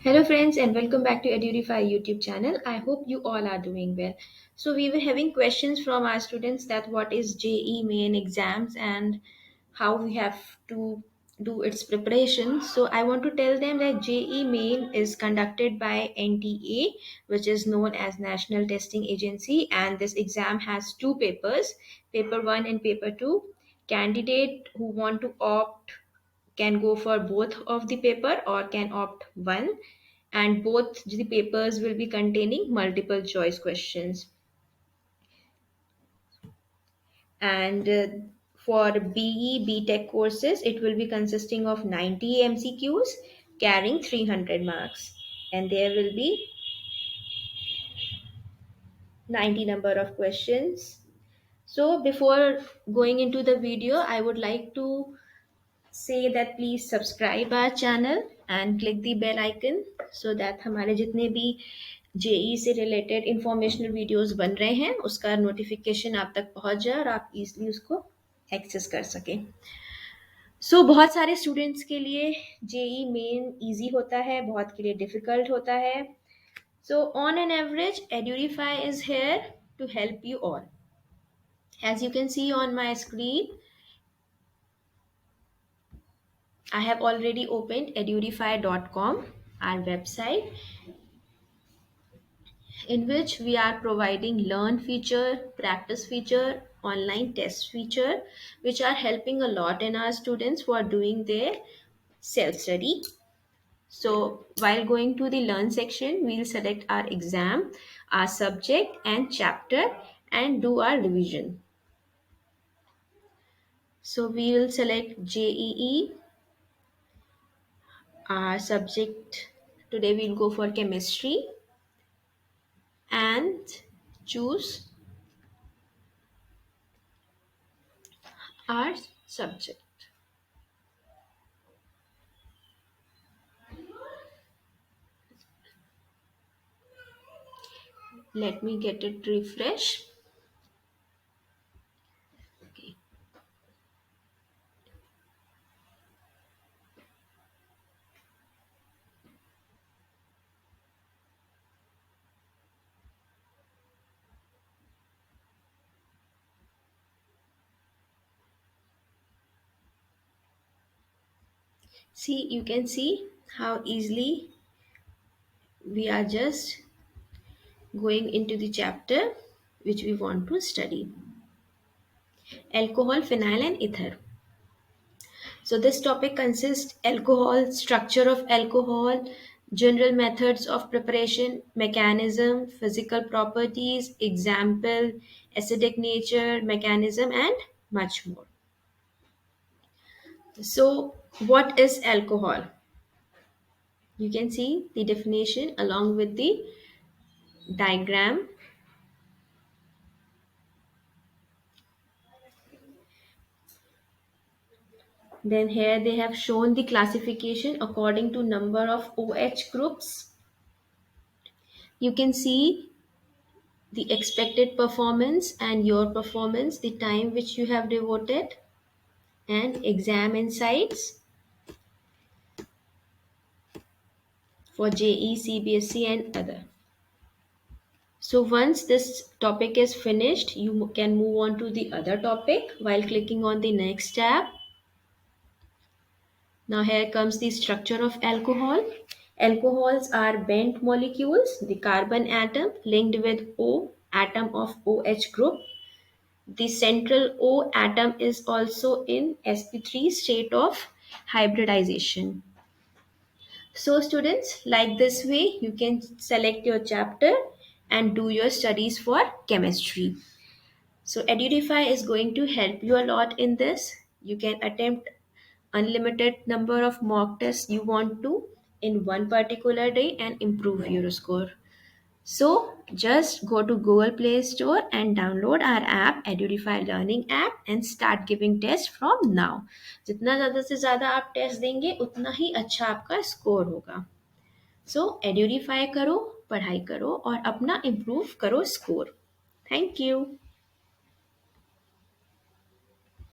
Hello friends and welcome back to Edureify YouTube channel. I hope you all are doing well. So we were having questions from our students that what is JEE main exams and how we have to do its preparation. So I want to tell them that JEE main is conducted by NTA, which is known as National Testing Agency, and this exam has two papers, paper 1 and paper 2. Candidate who want to opt can go for both of the paper or can opt one, and both the papers will be containing multiple choice questions. And for BE Tech courses, it will be consisting of 90 MCQs carrying 300 marks, and there will be 90 number of questions. So before going into the video, I would like to say that please subscribe our channel and click the bell icon so that हमारे जितने भी JEE से related informational videos बन रहे हैं उसका notification आप तक पहुंच जाए और आप इजीली उसको एक्सेस कर सकें. बहुत सारे स्टूडेंट्स के लिए जेई मेन इजी होता है, बहुत के लिए डिफिकल्ट होता है. On an average Edurify is here to help you all. As you can see on my screen, I have already opened edureify.com, our website, in which we are providing learn feature, practice feature, online test feature, which are helping a lot in our students who are doing their self study. So while going to the learn section, we'll select our exam, our subject and chapter and do our revision. So we will select JEE, our subject. Today we'll go for chemistry and choose our subject. Let me get it refresh. Okay. See, you can see how easily we are just going into the chapter which we want to study. Alcohol, phenyl and ether. So this topic consists alcohol, structure of alcohol, general methods of preparation, mechanism, physical properties, example, acidic nature, mechanism and much more. So what is alcohol? You can see the definition along with the diagram. Then here they have shown the classification according to number of OH groups. You can see the expected performance and your performance, the time which you have devoted, and exam insights for JE, CBSE and other. So once this topic is finished, you can move on to the other topic while clicking on the next tab. Now here comes the structure of alcohol. Alcohols are bent molecules, the carbon atom linked with O atom of OH group. The central O atom is also in sp3 state of hybridization. So students, like this way you can select your chapter and do your studies for chemistry. So Edureify is going to help you a lot in this. You can attempt unlimited number of mock tests you want to in one particular day and improve your score. So just go to Google Play Store and download our app, Edureify Learning app, and start giving tests from now. जितना ज़्यादा से ज़्यादा आप test देंगे उतना ही अच्छा आपका score होगा. सो Edureify करो, पढ़ाई करो और अपना इम्प्रूव करो स्कोर. Thank you.